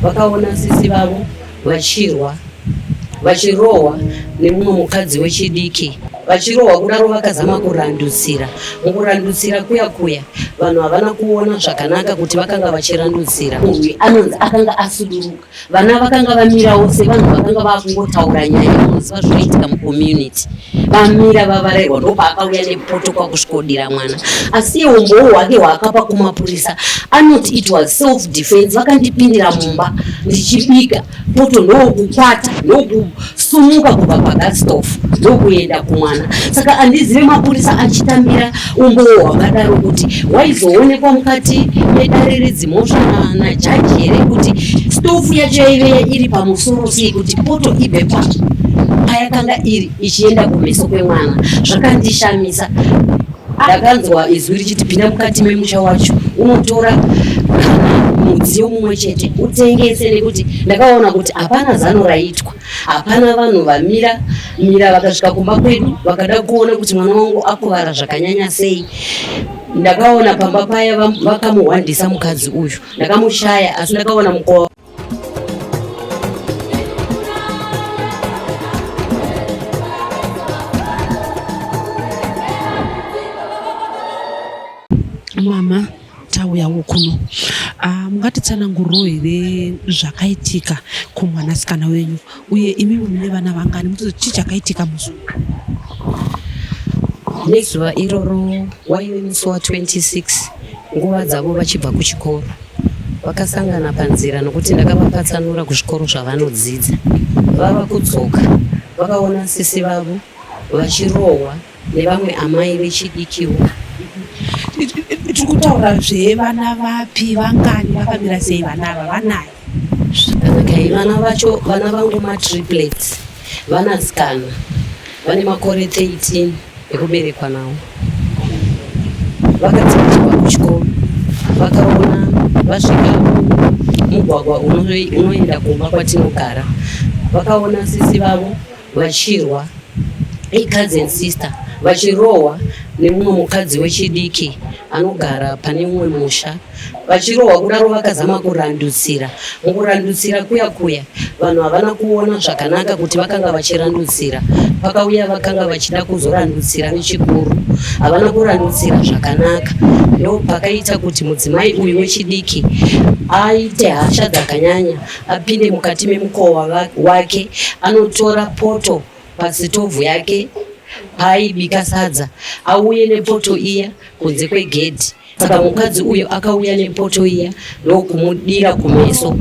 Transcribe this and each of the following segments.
vakaona sisi vavo vachirohwa nemumwe mukadzi wechidiki. Vachirohwa kudaro vakazama kurandutsira. Mukurandutsira kuya vanhu havana kuona zvakanaka kuti vakanga vachirandutsira. Uyu anonzi akanga asuduruka. Vana vakanga vamirawo sevanhu vakanga vakungotaura nyaya inoziva zvinoitika mucommunity. Vamira vavarerwa ndopaakauya nepoto kwakusvodira mwana. Asi umbowo hwake hwaakapa kumapurisa anoti it was self defense. Vakandipindira mumba ndichibika poto ndokukwata ndokusumuka kubva pagasistofu ndokuenda kumwana. Saka handizive mapurisa achitambira umbowo hwakadaro kuti waizoonekwa mukati medare redzimhosva najaji here kuti stofu yacho yaive iri pamusoro sei kuti poto ibve payakanga iri ichienda kumeso kwemwana. Zvakandishamisa. Ndakanzwa izwi richiti pinda mukati memusha wacho unotora kana mudziyo mumwe chete utengese, nekuti ndakaona kuti hapana zano raitwa, hapana vanhu vamira vakasvika kumba kwedu vakada kuona kuti mwana wangu akuvara zvakanyanya sei. Ndakaona pamba paya vakamuhwandisa mukadzi uyu, ndakamushaya asi ndakaona mukova. Mama tauyawo kuno, mungatitsananguriro here zvakaitika kumwanasikana wenyu, uye imi mune vana vangani, mutoti chii chakaitika muzuva? Nezuva iroro waive musi wa26 nguva dzavo vachibva kuchikoro. Vakasangana panzira nokuti ndakavapatsanura kuzvikoro zvavanodzidza. Vava kudzoka vakaona sisi vavo vachirohwa nevamwe amai vechidikiwo. Tiri kutaura zvevana vapi, vangani, vakamira sei vana ava? Vanayi zvakanaka. Vana vacho vana vangu matriplets, vanatsikana, vane makore 13 ekuberekwa nawo. Vakadzikirwa kuchikoro, vakaona vasvika mugwagwa unoenda kumba kwatinogara, vakaona sisi vavo vachirwa, cousin sister, vachirohwa nemumwe mukadzi wechidiki anogara pane mumwe musha. Vachirohwa kudaro vakazama kurandutsira. Mukurandutsira kuya vanhu havana kuona zvakanaka kuti vakanga vachirandutsira. Pakauya vakanga vachida kuzorandutsira vechikuru, havana kurandutsira zvakanaka. Ndo pakaita kuti mudzimai uyu wechidiki aite hasha dzakanyanya, apinde mukati memukova wake, anotora poto pasitovhu yake paaibika sadza, auye nepoto iya kunze kwegedhi. Saka mukadzi uyu akauya nepoto iya ndokumudira kumeso.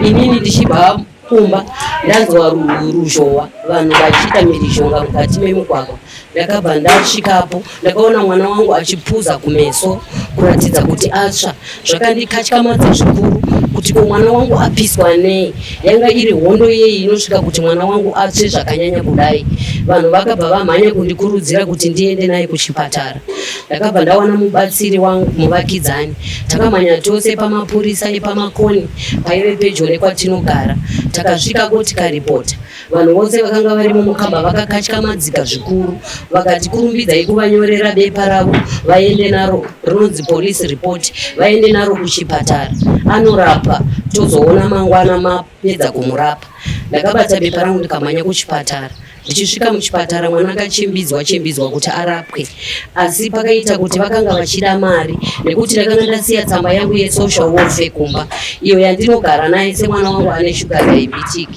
Inini ndichibva kumba ndanzwa ruzhowa, vanhu vachiita mhirizhonga mukati memugwagwa. Ndakabva ndasvikapo ndakaona mwana wangu achipuza kumeso kuratidza kuti atsva. Zvakandikatyamadza zvikuru kuti ko mwana wangu apiswa nei. Yanga iri hondo yei inosvika kuti mwana wangu atsve zvakanyanya kudai. Vanhu vakabva vamhanya kundikurudzira kuti ndiende naye kuchipatara. Ndakabva ndawana mubatsiri wangu muvakidzani, takamhanya tose pamapurisa epamakoni paive pedyo nekwatinogara. Takasvikako tikaripota. Vanhu vose vakanga vari mumukamba vakakatyamadzika zvikuru, vakati kurumbidzai kuvanyorera bepa ravo vaende naro, rinonzi police report, vaende naro kuchipatara anorapa, tozoona mangwana mapedza kumurapa. Ndakabata bepa rangu ndikamhanya kuchipatara. Ndichisvika muchipatara mwana akachimbidzwa kuti arapwe, asi pakaita kuti vakanga vachida mari nekuti ndakanga ndasiya tsamba yangu yesocial welfare kumba, iyo yandinogara naye semwana wangu ane shuga diabetic.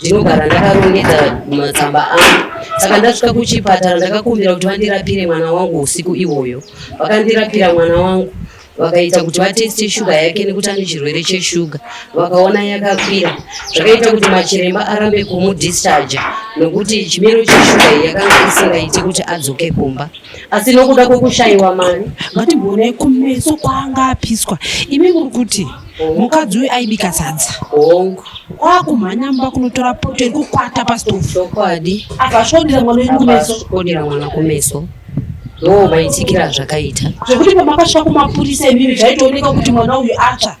Ndinogara ndakarongedza matsamba angu. Saka ndasvika kuchipatara ndakakumbira kuti vandirapire mwana wangu usiku iwoyo. Vakandirapira mwana wangu, vakaita kuti vateste shuga yake nekuti ane chirwere cheshuga, vakaona yakakwira. Zvakaita kuti machiremba arambe kumudhischarge nokuti chimiro cheshuga iyi yakanga isingaiti kuti adzoke kumba. Asi nokuda kwekushayiwa mari, ngatimbone kumeso kwanga apiswa. Imi muri kuti mukadzi uyu aibika sadza, hongu kwakumhanya mumba kunotora poto iri kukwata pasitofu. chokwadi Akasvodira mwana wenyu kumeso. akasvodira mwana kumeso. Ndo maitikira zvakaita. Zvekuti pamakasvika kumapurisa imimi zvaitooneka kuti mwana uyu atsva.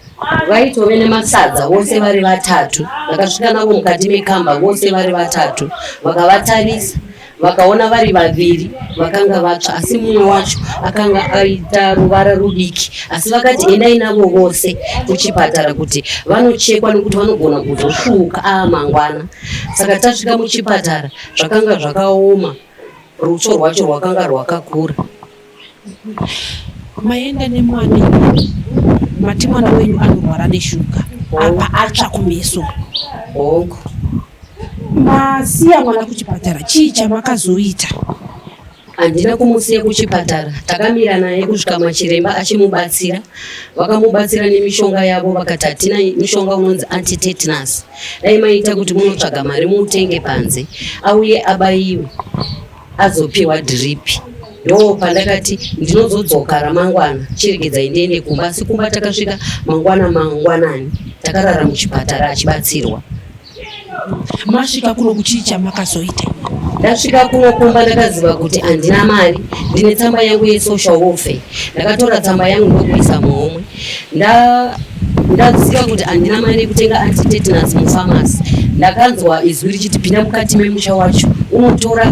Vaitove nemasadza vose vari vatatu. Vakasvika navo mukati mekamba vose vari vatatu. Vakavatarisa vakaona vari vaviri vakanga vatsva, asi mumwe wacho akanga aita ruvara rudiki, asi vakati endai navo vose kuchipatara kuti vanochekwa nekuti vanogona kuzosvuka mangwana. Saka tasvika muchipatara zvakanga zvakaoma, rutsvo rwacho rwakanga rwakakura. Maenda nemwana mati mwana wenyu anorwara neshuga apa atsva kumeso, masiya mwana kuchipatara, chii chamakazoita? Handina kumusiya kuchipatara, takamira naye kusvika machiremba achimubatsira. Vakamubatsira nemishonga yavo, vakati hatina mishonga unonzi antitetanus, dai maita kuti munotsvaga mari mutenge panze auye abaiwe azopiwa dhiripi. Ndo pandakati ndinozodzoka ramangwana chiregedzai ndiende kumba, asi kumba takasvika mangwanani takarara muchipatara achibatsirwa. Masvika kuno kuchicha makazoita? Ndasvika kuno kumba ndakaziva kuti handina mari, ndine tsamba yangu yesocial welfare. Ndakatora tsamba yangu ndokuisa muhomwe. Ndaziva kuti handina mari yekutenga antitetanus mufamasi. Ndakanzwa izwi richiti pinda mukati memusha wacho unotora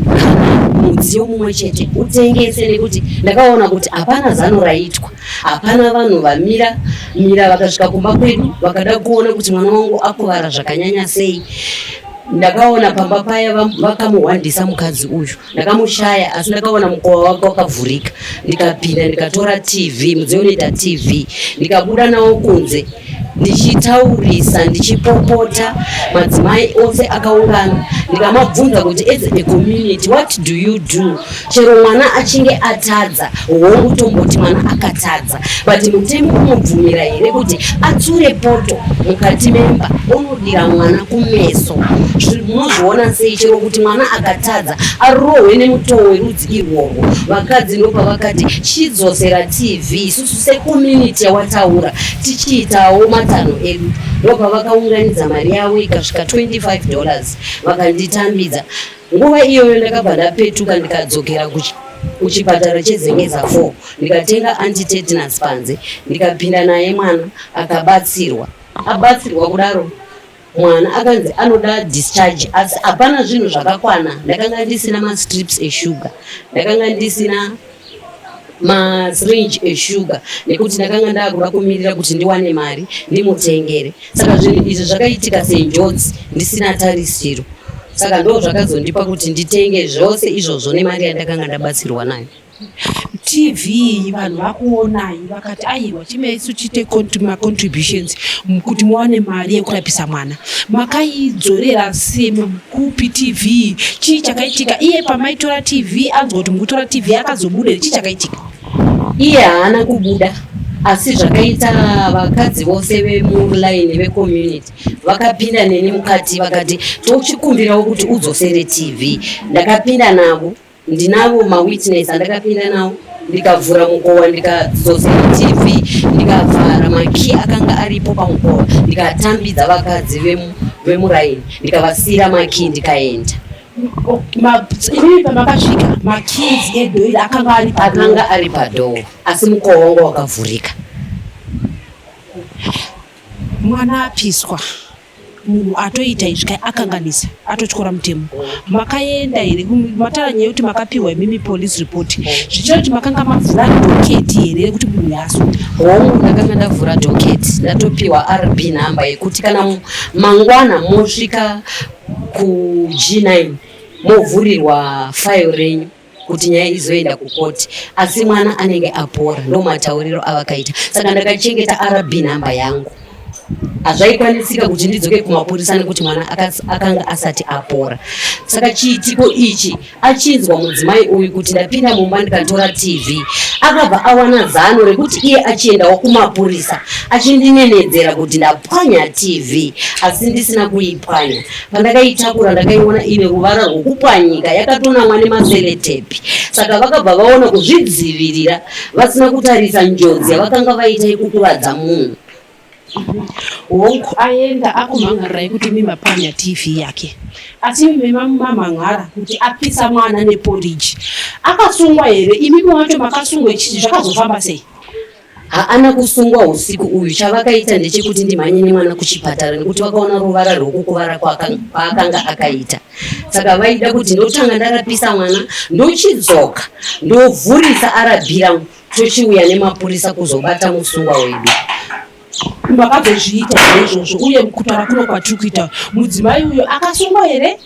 kana mudziyo mumwe chete utengese, nekuti ndakaona kuti hapana zano raitwa, hapana vanhu vamira vakasvika kumba kwedu vakada kuona kuti mwana wangu akuvara zvakanyanya sei. Ndakaona pamba paya vakamuhwandisa mukadzi uyu, ndakamushaya, asi ndakaona mukova wake wakavhurika. Ndikapinda ndikatora TV, mudziyo unoita TV, ndikabuda nawo kunze ndichitaurisa, ndichipopota, madzimai ose akaungana. Ndikamabvunza kuti as a community what do you do? Chero mwana achinge atadza, hongu tomboti mwana akatadza, but mutemo unobvumira here kuti atsure poto mukati memba unodira mwana kumeso? Munozviona sei chero kuti mwana akatadza arohwe nemutoo werudzi irworwo? Vakadzi ndopavakati chidzosera TV, isusu secommunity yawataura tichiitawo matanho edu. Ndopavakaunganidza mari yavo ikasvika $25 vakanditambidza. Nguva iyoyo ndakabva ndapetuka ndikadzokera kuchipatara cheZengeza 4 ndikatenga antitetanus panze, ndikapinda naye mwana akabatsirwa. Abatsirwa kudaro mwana akanzi anoda discharge, asi hapana zvinhu zvakakwana. Ndakanga ndisina mastrips eshuga, ndakanga ndisina masyringe eshuga, nekuti ndakanga ndakuda kumirira kuti ndiwane mari ndimutengere. Saka zvinhu izvi zvakaitika senjodzi ndisina tarisiro. Saka ndo zvakazondipa kuti nditenge zvose izvozvo nemari yandakanga ndabatsirwa nayo. TV vanhu vakuonai vakati aiwa chimeisu chite contributions kuti muwane mari yekurapisa mwana, makaidzorera sema kupi TV? Chii chakaitika? Iye pamaitora TV anzwa kuti mukutora TV akazobuda, chii chakaitika? Iye haana kubuda, asi zvakaita vakadzi vose vemulaini vecommunity vakapinda neni mukati vakati tochikumbirawo kuti udzosere TV. Ndakapinda navo, ndinavo mawitness andakapinda nawo, ndikavhura mukova ndikadzosera TV, ndikavhara maki akanga aripo pamukova, ndikatambidza vakadzi vemuraini, ndikavasira maki ndikaenda. Imi pamakasvika makizi edhoiri akanga ari padhoo, asi mukova wangu wakavhurika. Mwana apiswa, munhu atoita izvi akanganisa, atotyora mutemo, makaenda here matara nyaya kuti makapiwa imimi police report zvichira kuti makanga mavhura dhoketi here kuti munhu yasunta? Hongu, ndakanga ndavhura dhoketi, ndatopiwa RB namba yekuti kana mangwana mosvika kuG9 movhurirwa file renyu kuti nyaya izoenda kukoti, asi mwana anenge apora. Ndo matauriro avakaita. Saka ndakachengeta RB namba yangu. Hazvaikwanisika kuti ndidzoke kumapurisa nekuti mwana akanga asati apora. Saka chiitiko ichi achinzwa mudzimai uyu kuti ndapinda mumba ndikatora TV, akabva awana zano rekuti iye achiendawo kumapurisa achindinenedzera kuti ndapwanya TV, asi ndisina kuipwanya. Pandakaitakura ndakaiona ine ruvara rwokupwanyika, yakatonamwa nemaseletape. Saka vakabva vaona kuzvidzivirira vasina kutarisa njodzi yavakanga vaita yekukuvadza munhu. Hongu aenda akumhangarira kuti mimapwanya TV yake, asi mamhanhara kuti apisa mwana neporiji. Akasungwa here? Imimi wacho makasungwa ichichi zvakazofamba sei? haana kusungwa usiku uyu. Chavakaita ndechekuti ndimhanye nemwana kuchipatara nekuti vakaona ruvara rwokukuvara kwaakanga akaita. Saka vaida kuti ndotanga ndarapisa mwana, ndochidzoka ndovhurisa arabhira, tochiuya nemapurisa kuzobata musungwa wedu. Makazozviita izvozvo uye kutaura kuno kwatiri kuita, mudzimai uyo akasungwa here?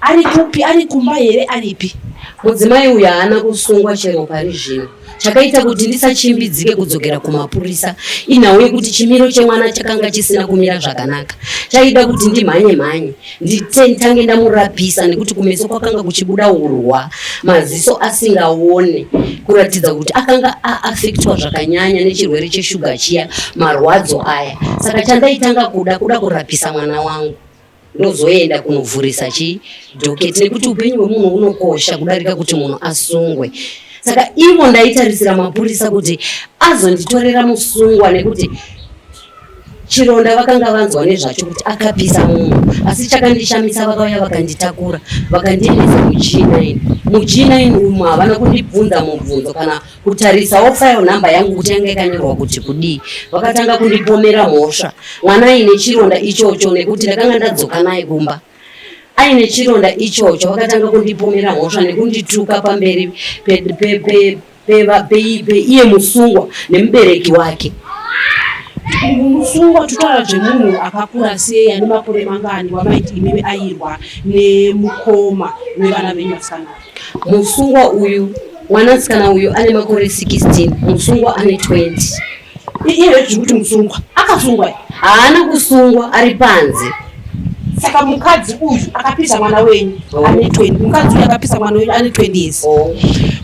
Ari kupi? Ari kumba here? Aripi? Mudzimai uyu haana kusungwa chero pari zvino. Chakaita kuti ndisachimbidzike kudzokera kumapurisa inhau yekuti chimiro chemwana chakanga chisina kumira zvakanaka. Chaida kuti ndimhanye nditange ndamurapisa nekuti kumeso kwakanga kuchibuda urwa, maziso asingaone, kuratidza kuti akanga aafektwa zvakanyanya nechirwere cheshuga chiya, marwadzo aya. Saka chandaitanga kuda kurapisa mwana wangu ndozoenda kunovhurisa chidhoketi nekuti upenyu hwemunhu hunokosha kudarika kuti munhu asungwe. Saka ivo ndaitarisira mapurisa kuti azonditorera musungwa nekuti chironda vakanga vanzwa nezvacho kuti akapisa munhu. Asi chakandishamisa vakauya vakanditakura vakandiendesa muG9. muG9 umu havana kundibvunza mubvunzo kana kutarisawo file number yangu kuti yanga yakanyorwa kuti kudii. Vakatanga kundipomera mhosva mwana aine chironda ichocho nekuti ndakanga ndadzoka naye kumba aine chironda ichocho. Vakatanga kundipomera mhosva nekundituka pamberi iye musungwa nemubereki wake. Musungwa tutaura zvemunhu akakura sei, ane makore mangani wamaiti imimi airwa nemukoma wevana venyu vasikana? Musungwa uyu, mwanasikana uyu ane makore 16, musungwa ane 20. Iye zvikuti musungwa akasungwa? Haana kusungwa, ari panze. Saka mukadzi uyu akapisa mwana wenyu ane 20, mukadzi uyu akapisa mwana wenyu ane 20 years.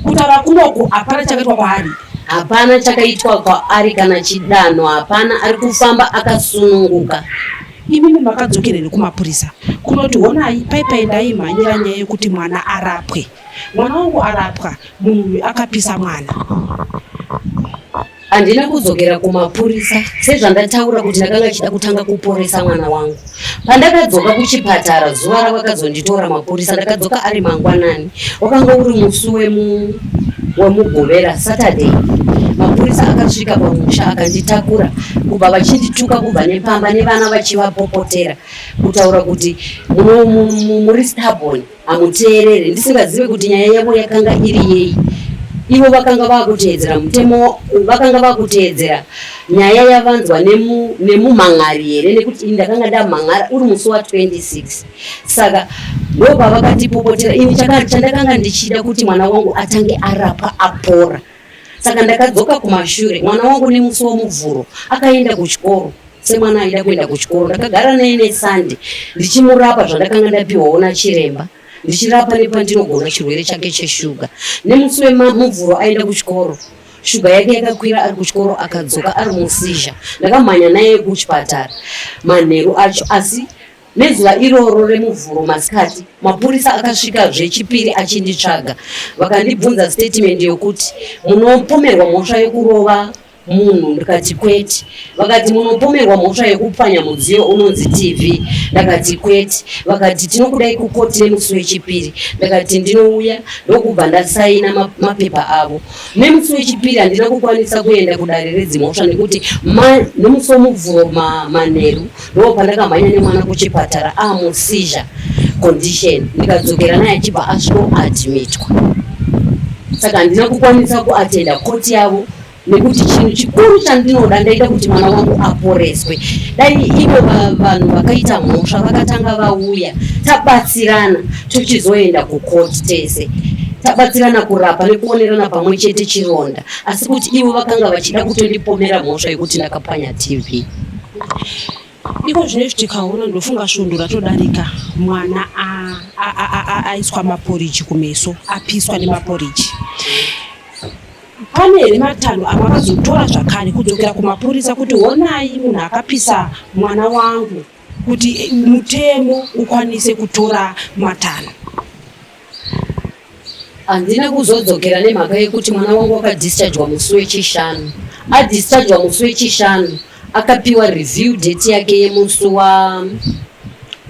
Kutaura kunoku hapana chakaitwa kwaari? Hapana chakaitwa kwaari kana chidanho, hapana. Ari kufamba akasununguka. Imimi makadzokerere kumapurisa kunoti honai paipai ndaimhanyira nyaya yekuti mwana arapwe, mwana wangu arapwa, munhu akapisa mwana. Handina kudzokera kumapurisa sezvandataura kuti ndakanga chida kutanga kuporesa mwana wangu. Pandakadzoka kuchipatara zuva ravakazonditora mapurisa, ndakadzoka ari mangwanani, wakanga uri musi wemugovera Saturday. Mapurisa akasvika pamusha akanditakura kubva vachindituka kubva nepamba nevana vachivapopotera kutaura kuti muri stubborn, hamuteerere. Ndisingazive kuti nyaya yavo yakanga iri yei. Ivo vakanga vakuteedzera mutemo, vakanga vakuteedzera nyaya yavanzwa nemumhan'ari here, nekuti ndakanga ndamhan'ara uri musi wa26. Saka ndobva vakatipopotera. Ini chandakanga ndichida kuti mwana wangu atange arapwa apora. Saka ndakadzoka kumashure. Mwana wangu nemusi womuvhuro akaenda kuchikoro semwana aida kuenda kuchikoro. Ndakagara naye neSunday ndichimurapa zvandakanga ndapiwawo nachiremba, ndichirapa nepandinogona chirwere chake cheshuga. Nemusi wemuvhuro aenda kuchikoro, shuga yake yakakwira ari kuchikoro, akadzoka ari musizha. Ndakamhanya naye kuchipatara manheru acho. Asi nezuva iroro remuvhuro masikati, mapurisa akasvika zvechipiri achinditsvaga. Vakandibvunza statement yokuti munopomerwa mhosva yekurova munhu. Ndikati kwete. Vakati munopomerwa mhosva yekupwanya mudziyo unonzi TV. Ndakati kwete. Vakati tinokudai kukoti nemusi wechipiri. Ndakati ndinouya ndokubva ndasaina mapepa avo. Nemusi wechipiri handina kukwanisa kuenda kudare redzimhosva nekuti nemusi womuvhuro manheru ndo pandakamhanya nemwana kuchipatara amusizha condition. Ndikadzokera naye achibva asviko admitwa. Saka handina kukwanisa kuatenda koti yavo nekuti chinhu chikuru chandinoda ndaida kuti mwana wangu aporeswe. Dai ivo vanhu vakaita mhosva vakatanga vauya, tabatsirana tochizoenda kukoti tese, tabatsirana kurapa nekuonerana pamwe chete chironda. Asi kuti ivo vakanga vachida kutondipomera mhosva yekuti ndakapwanya TV. Iko zvinezvi tikaona ndofunga svondo ratodarika, mwana aiswa maporiji kumeso, apiswa nemaporiji. Pane here matanho amakazotora zvakare kudzokera kumapurisa kuti honai munhu akapisa mwana wangu, kuti mutemo ukwanise kutora matanho? Handina kuzodzokera nemhaka yekuti mwana wangu akadischargwa musi wechishanu. Adischargwa musi wechishanu akapiwa review date yake yemusi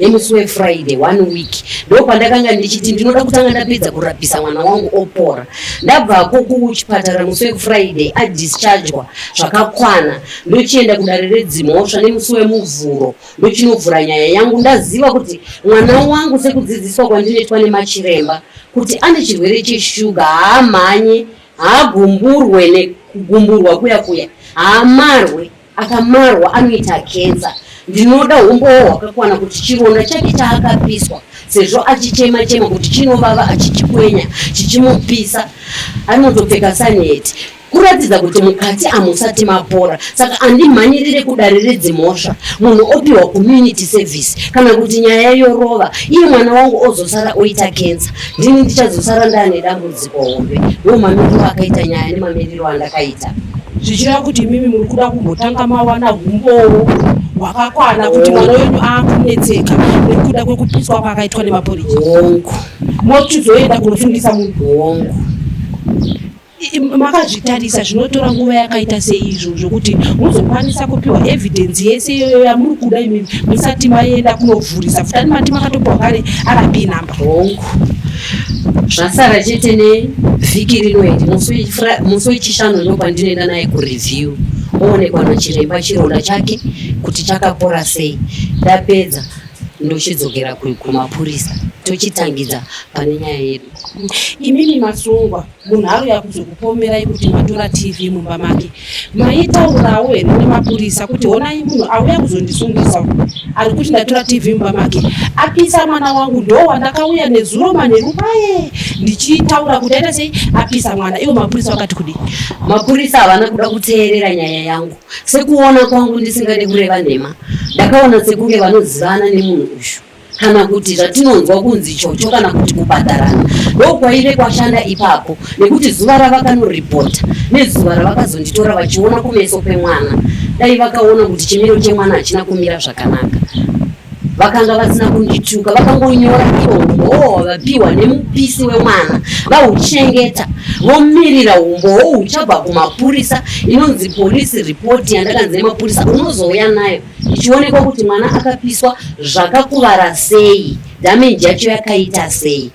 nemusi weFriday 1 week ndopandakanga ndichiti ndinoda kutanga ndapedza kurapisa mwana wangu opora. Ndabvako kuchipatara musi weFriday adischargwa zvakakwana ndochienda kudare redzimhosva nemusi wemuvhuro ndochinovhura nyaya yangu. Ndaziva kuti mwana wangu sekudzidziswa kwandinoitwa nemachiremba kuti ane chirwere cheshuga, haamhanye, haagumburwe nekugumburwa kuya haamarwe, akamarwa anoita kenza. Ndinoda umbowo hwakakwana kuti chironda chake chaakapiswa sezvo achichema kuti chinovava achichikwenya chichimupisa anotopfeka saneti kuratidza kuti mukati hamusati mapora. Saka andimhanyirire kudare redzimhosva munhu opiwa community service kana kuti nyaya yorova iye mwana wangu ozosara oita kenza, ndini ndichazosara ndane dambudziko hombe. Ndo mamiriro akaita nyaya nemamiriro andakaita. Zvichira kuti mimi muri kuda kumbotanga mawana humbowo hwakakwana kuti mwana wenyu aakunetseka nekuda kwekupiswa kwakaitwa nemapurisa. Hongu. Mochizoenda kunofundisa munhu. Hongu. Makazvitarisa zvinotora nguva yakaita seizvo zvokuti muzokwanisa kupiwa evidence yese iyoyo yamuri kuda imimi musati maenda kunovhurisa futani mati makatopiwa kare RP number. Hongu. Zvasara chete nevhiki rinoiti musi wechishanu ndopandinoenda naye kureview oonekwa nachiremba chironda chake kuti chakapora sei. Ndapedza ndochidzokera kumapurisa tochitangidza pane nyaya yedu. Imimi masungwa munharo yakuzokupomerai kuti matora TV mumba make maitaurawo here nemapurisa kuti honai munhu auya kuzondisungisa ari kuti ndatora TV mumba make apisa mwana wangu ndo wandakauya nezuro manheru paye ndichitaura kuti aita sei apisa mwana. Iwo mapurisa wakati kudi mapurisa havana kuda kuteerera nyaya yangu. Sekuona kwangu ndisingade kureva nhema ndakaona sekunge vanozivana nemunhu uyu kana kuti zvatinonzwa kunzi chocho kana kuti kubhadharana ndokwaive kwashanda ipapo nekuti zuva ravakanoripota nezuva ravakazonditora vachiona kumeso kwemwana dai vakaona kuti chimiro chemwana hachina kumira zvakanaka vakanga vasina kundituka vakangonyora ivo vapiwa nemupisi wemwana vahuchengeta vomirira umbowo uchabva kumapurisa inonzi police report yandakanzi nemapurisa unozouya nayo ichionekwa kuti mwana akapiswa zvakakuvara sei, damage yacho yakaita sei.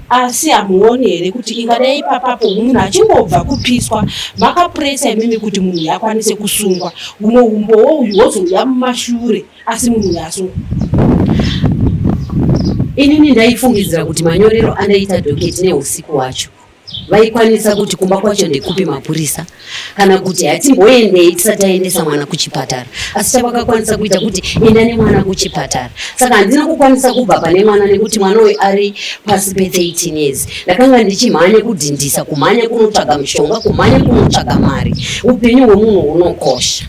Asi hamuoni here kuti ingadai ipapapo munhu achingobva kupiswa makapuresa imimi kuti munhu akwanise kusungwa umwe umbowo uyu hozouya mumashure asi munhu yasungwa. Inini ndaifungidzira kuti manyorero andaita dhoketi neusiku hwacho vaikwanisa kuti kumba kwacho ndikupi mapurisa kana kuti hatimboendei tisati taendesa mwana kuchipatara, asi chavakakwanisa kuita kuti enda nemwana kuchipatara. Saka handina kukwanisa kubva pane mwana nekuti mwana uyu ari pasi pe13 years. Ndakanga ndichimhanya kudhindisa, kumhanya kunotsvaga mishonga, kumhanya kunotsvaga mari. Upenyu hwemunhu hunokosha.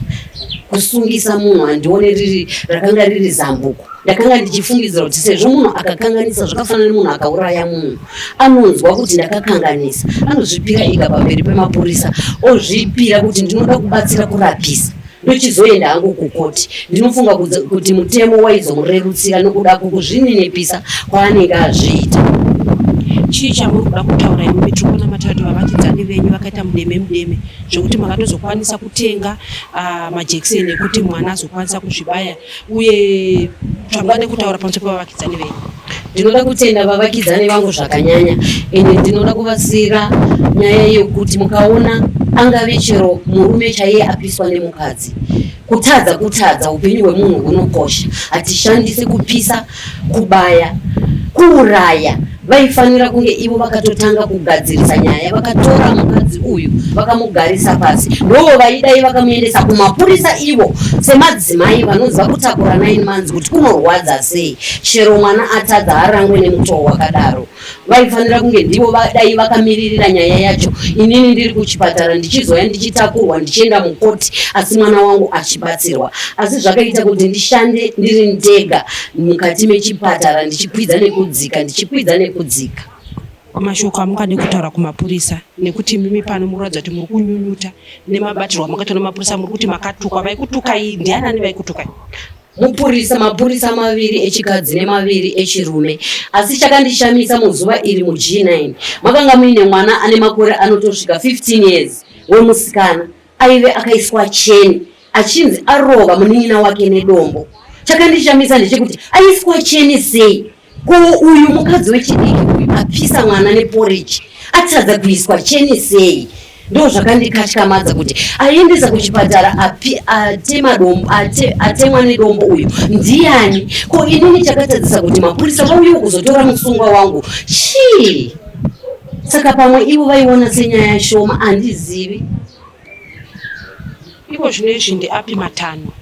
Kusungisa munhu handione rakanga riri zambuko. Ndakanga ndichifungidzira kuti sezvo munhu akakanganisa zvakafanana nemunhu akauraya munhu anonzwa kuti ndakakanganisa anozvipira ega pamberi pemapurisa ozvipira kuti ndinoda kubatsira kurapisa ndochizoenda hangu kukoti. Ndinofunga kuti mutemo waizomurerutsira nokuda kukuzvininipisa kwaanenge azviita. Chii chamuri kuda kutaura imimi? Tirikuona matatu vavakidzani venyu vakaita mudeme zvokuti makatozokwanisa kutenga majekiseni ekuti mwana azokwanisa kuzvibaya uye zvamungade kutaura pamusoro pevavakidzani venyu. Ndinoda kutenda vavakidzani vangu zvakanyanya ende ndinoda kuvasira nyaya yekuti mukaona angave chero murume chaiye apiswa nemukadzi kutadza upenyu hwemunhu hunokosha. Hatishandise kupisa, kubaya, kuuraya. Vaifanira kunge ivo vakatotanga kugadzirisa nyaya, vakatora mukadzi uyu vakamugarisa pasi ndo vaidai vakamuendesa kumapurisa ivo semadzimai vanoziva kutakura 9 months kuti kunorwadza sei chero mwana atadza harangwe nemutoo wakadaro. Vaifanira kunge ndivo vadai vakamiririra nyaya yacho. Inini ndiri kuchipatara ndichizoya ndichitakurwa ndichienda mukoti asi mwana wangu achibatsirwa. Asi zvakaita kuti ndishande ndiri ndega mukati mechipatara ndichikwidza nekudzika. Mashoko amungade kutaura kumapurisa nekuti mimi pano muradza kuti muri kunyunyuta nemabatirwa amakaita nemapurisa muri kuti makatukwa. Vaikutukai ndianani vaikutukai? Mapurisa maviri echikadzi nemaviri echirume. Asi chakandishamisa muzuva iri muG9 makanga muine mwana ane makore anotosvika 15 years wemusikana aive akaiswa cheni achinzi arova munin'ina wake nedombo. chakandishamisa ndechekuti aiswa cheni sei ko uyu mukadzi wechidiki uyu apisa mwana neporiji atadza kuiswa cheni sei. Ndo zvakandikatyamadza kuti aendesa kuchipatara atemwa nedombo uyu ndiani. Ko inini chakatadzisa kuti mapurisa vauye kuzotora musungwa wangu chii. Saka pamwe ivo vaiona senyaya shoma handizivi. Iko zvinezvi ndeapi matanho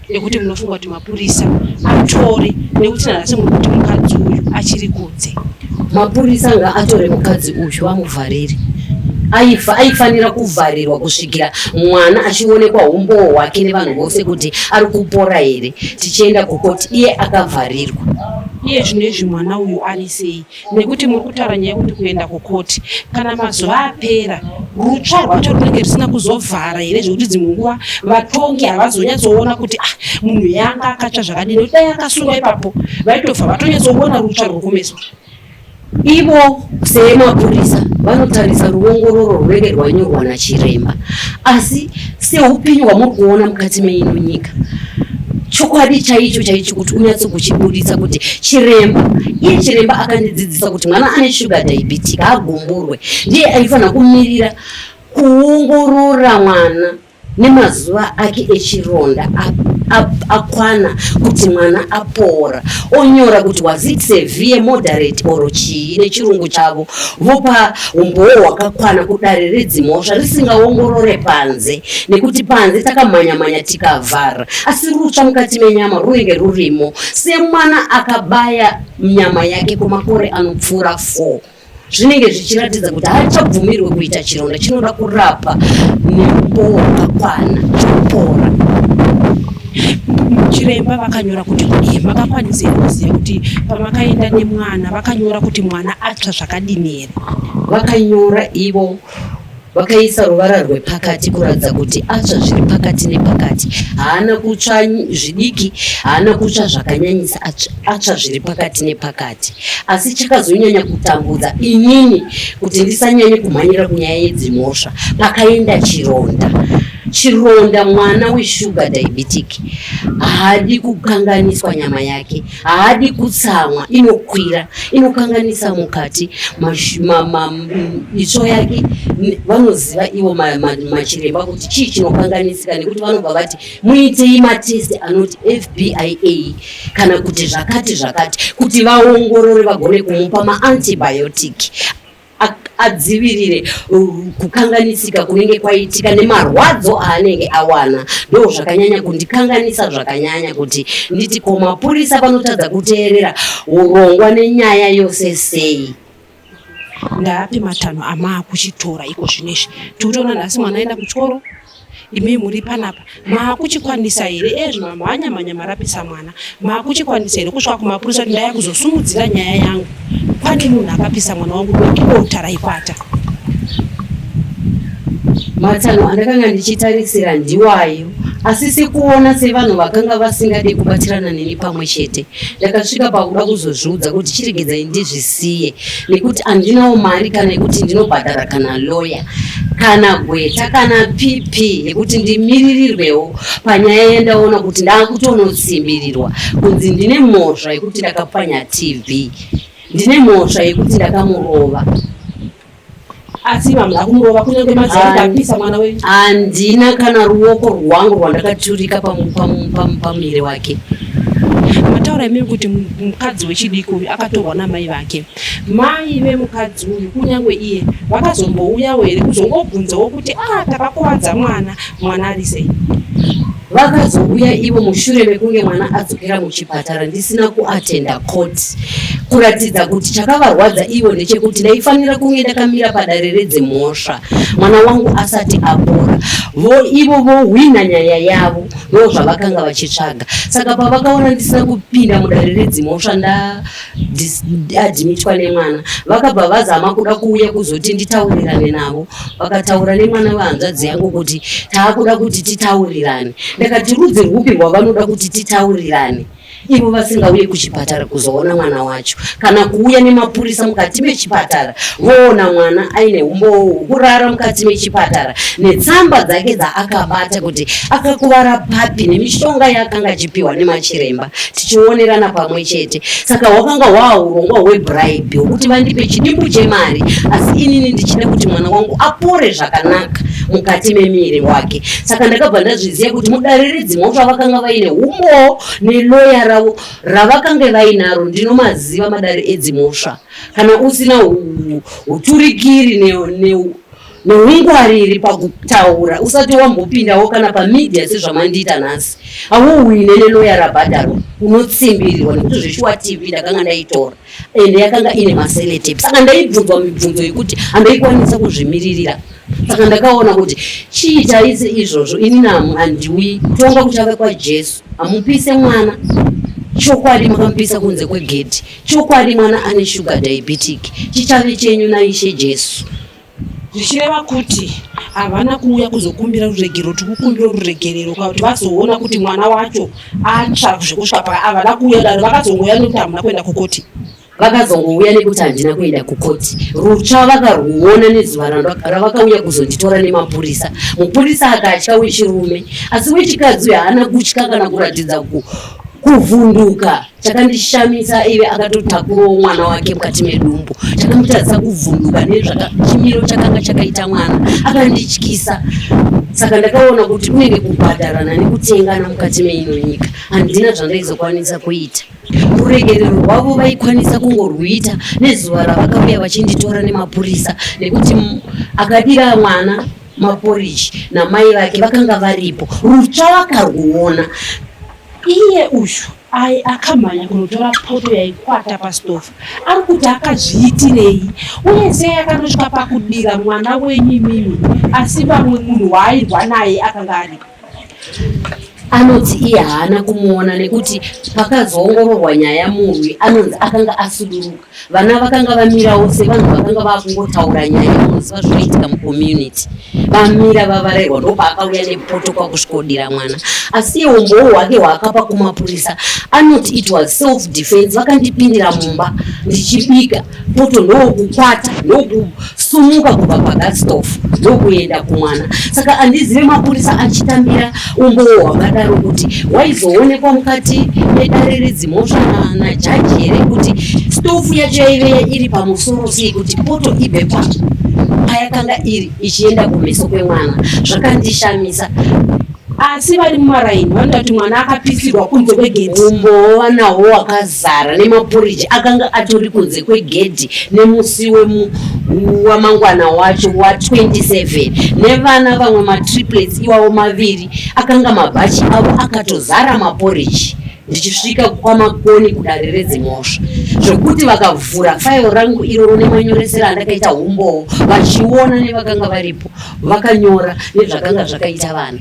ekuti munofunga kuti mapurisa atore nekuti nanhasi muri kuti mukadzi uyu achiri kunze? Mapurisa ngaatore mukadzi uyu amuvharire. Aifanira kuvharirwa kusvikira mwana achionekwa umbowo hwake nevanhu vose kuti ari kupora here, tichienda kukoti iye akavharirwa. Iye zvinezvi mwana uyu ari sei? Nekuti muri kutaura nyaya yekuti kuenda kukoti kana mazuva apera rutsva rwacho runenge risina kuzovhara here, zvekuti dzimwe nguva vatongi havazonyatsoona kuti munhu yanga akatsva zvakadini, dai akasungwa ipapo vaitobva vatonyatsoona rutsva ruri kumeso. Ivo semapurisa vanotarisa ruongororo runenge rwanyorwa nachiremba, asi seupenyu hwamuri kuona mukati meino nyika, chokwadi chaicho kuti unyatso kuchibudisa kuti chiremba akandidzidzisa kuti mwana ane sugar diabetic agumburwe, ndiye aifanira kumirira kuongorora mwana nemazuva ake echironda akwana kuti mwana apora, onyora kuti was it severe, moderate or chii nechirungu chavo, vopa umbowo hwakakwana kudare redzimhosva risingaongorore panze, nekuti panze takamhanya tikavhara, asi rutsva mukati menyama runenge rurimo. Semwana akabaya nyama yake kumakore anopfuura 4 zvinenge zvichiratidza kuti haachabvumirwe kuita chironda, chinoda kurapa nembowo wakakwana chopora. Chiremba vakanyora kuti makakwanisa kuziva kuti pamakaenda nemwana vakanyora kuti mwana atsva zvakadini here? Vakanyora ivo, vakaisa ruvara rwepakati kuratidza kuti atsva zviri pakati nepakati, haana kutsva zvidiki, haana kutsva zvakanyanyisa, atsva zviri pakati nepakati. Asi chakazonyanya kutambudza inini kuti ndisanyanye kumhanyira kunyaya yedzimhosva, pakaenda chironda mwana weshuga diabetic haadi kukanganiswa nyama yake, haadi kutsamwa, inokwira, inokanganisa mukati itsvo yake. Vanoziva ivo machiremba kuti chii chinokanganisika, nekuti vanobva vati muitei matesti anoti FBIA kana kuti zvakati kuti vaongorore vagone kumupa maantibiotic adzivirire kukanganisika kunenge kwaitika nemarwadzo aanenge awana. Ndo zvakanyanya kundikanganisa zvakanyanya kuti nditi ko mapurisa vanotadza kuteerera urongwa nenyaya yose sei. Ndaapi matanho amaakuchitora iko zvinezvi? Tikutoona nhasi mwana aenda kuchikoro, imi muri panapa maakuchikwanisa here? Manya marapisa mwana maakuchikwanisa here kusvika kumapurisa kuti ndaya kuzosumudzira nyaya yangu, pane munhu akapisa mwana wangu dokitarai kwata? Matanho andakanga ndichitarisira ndiwayo, asi sekuona sevanhu vakanga vasingade kubatirana neni pamwe chete, ndakasvika pakuda kuzozviudza kuti chiregedzai ndizvisiye, nekuti handinawo mari kana yekuti ndinobhadhara kana lawyer kana gweta kana PP yekuti ndimiririrwewo panyaya yendaona kuti ndakutonotsimbirirwa kunzi ndine mhosva yekuti ndakapwanya TV, ndine mhosva yekuti ndakamurova. Asi vamwe vakumurova kunyange madzimai apisa mwana wenyu? Handina kana ruoko rwangu rwandakaturika pamuviri wake. Mataura imi kuti mukadzi wechidiki uyu akatorwa namai vake. Mai vemukadzi uyu kunyange iye vakazombouyawo here kuzongobvunzawo kuti takakuvadza mwana ari sei? Vakazouya ivo mushure mekunge mwana adzokera muchipatara ndisina kuatenda court, kuratidza kuti chakavarwadza ivo ndechekuti ndaifanira kunge ndakamira padare redzimhosva mwana wangu asati apora. Ivo vohwina nyaya yavo, ndo zvavakanga vachitsvaga. Saka pavakaona ndisina kupinda mudare redzimhosva ndadhimitwa nemwana, vakabva vazama kuda kuuya kuzoti nditaurirane navo. Vakataura nemwana wehanzvadzi yangu kuti taakuda kuti titaurirane. Ndakati rudzi rwupi rwavanoda kuti titaurirane? ivo vasingauye kuchipatara kuzoona mwana wacho, kana kuuya nemapurisa mukati mechipatara voona mwana aine umbo kurara mukati mechipatara netsamba dzake dzaakabata kuti akakuvara papi nemishonga yaakanga achipiwa nemachiremba tichionerana pamwe chete. Saka hwakanga hwaurongwa hwebribe hwekuti vandipe chidimbu chemari, asi inini ndichida kuti mwana wangu apore zvakanaka mukati memiri wake. Saka ndakabva ndazviziva kuti mudare redzimhosva vakanga vaine umbo neloya ravo ravakanga vainaro. Ndinomaziva madare edzimhosva. Kana usina uturikiri neungwariri pakutaura, usati wambopindawo kana pamedia sezvamandiita nhasi, hauwine neloya rabhadharwa, unotsimbirirwa nekuti zveShuwa TV ndakanga ndaitora ende yakanga ine maseletape. Saka ndaibvunzwa mibvunzo yekuti handaikwanisa kuzvimiririra. Saka ndakaona kuti chiitaise izvozvo ini namu handiwi kutonga kuchava kwaJesu. Hamupise mwana, chokwadi makamupisa kunze kwegedhi, chokwadi mwana ane sugar diabetic, chichave chenyu naIshe Jesu. Zvichireva kuti havana kuuya kuzokumbira ruregerero, tikukumbira ruregerero kuti vazoona kuti mwana wacho atsva zvekusvika paka. Havana kuuya dare, vakazongouya nekuti hamuna kuenda kukoti. Vakazongouya nekuti handina kuenda kukoti. Rutsva vakarwuona nezuva ravakauya kuzonditora nemapurisa. Mupurisa akatya wechirume, asi wechikadzi haana kutya kana kuratidza kuvhunduka. Chakandishamisa ive akatotakurawo mwana wake mukati medumbu. Chakamutadzisa kuvhunduka chimiro chakanga chakaita mwana, akandityisa. Saka ndakaona kuti unenge kubhadharana nekutengana mukati meino nyika. Handina zvandaizokwanisa kuita. Ruregerero rwavo vaikwanisa kungorwuita nezuva ravakauya vachinditora nemapurisa, nekuti akadira mwana maporiji namai vake vakanga varipo. Rutsva vakarwuona. Iye uyu akamhanya kunotora poto yaikwata pasitofu, ari kuti akazviitirei uye sei akanosvika pakudira mwana wenyu imimi, asi vamwe munhu waairwa naye akanga aripo. Anoti iye haana kumuona nekuti pakazoongororwa nyaya murwi anonzi akanga asuduruka. Vana vakanga vamirawo sevanhu vakanga vakungotaura nyaya muziva zvinoitika mucommunity, vamira vavarerwa. Ndopaakauya nepoto kwakusvikodira mwana, asi umbowo hwake hwaakapa kumapurisa anoti it was self defense. Vakandipindira mumba ndichibika, poto ndokukwata ndokusumuka kubva pagastofu ndokuenda kumwana. Saka handizive mapurisa achitambira umbowo hwakadaro kuti waizoonekwa mukati medare redzimhosva najaji here kuti stofu yacho yaive iri pamusoro sei kuti poto ibve payakanga iri ichienda kumeso kwemwana. Zvakandishamisa. Asi vari mumaraini vanoda kuti mwana akapisirwa kunze kwegedhi. Umbowo vanahwo wakazara nemapuriji akanga atori kunze kwegedhi nemusi wamangwana wacho wa27 nevana vamwe matriplets iwawo maviri akanga mabhachi avo akatozara maporiji. Ndichisvika kwamakoni kudare redzimhosva zvokuti vakavhura failo rangu iroro nemanyoresero andakaita umbowo, vachiona nevakanga varipo vakanyora nezvakanga zvakaita vana.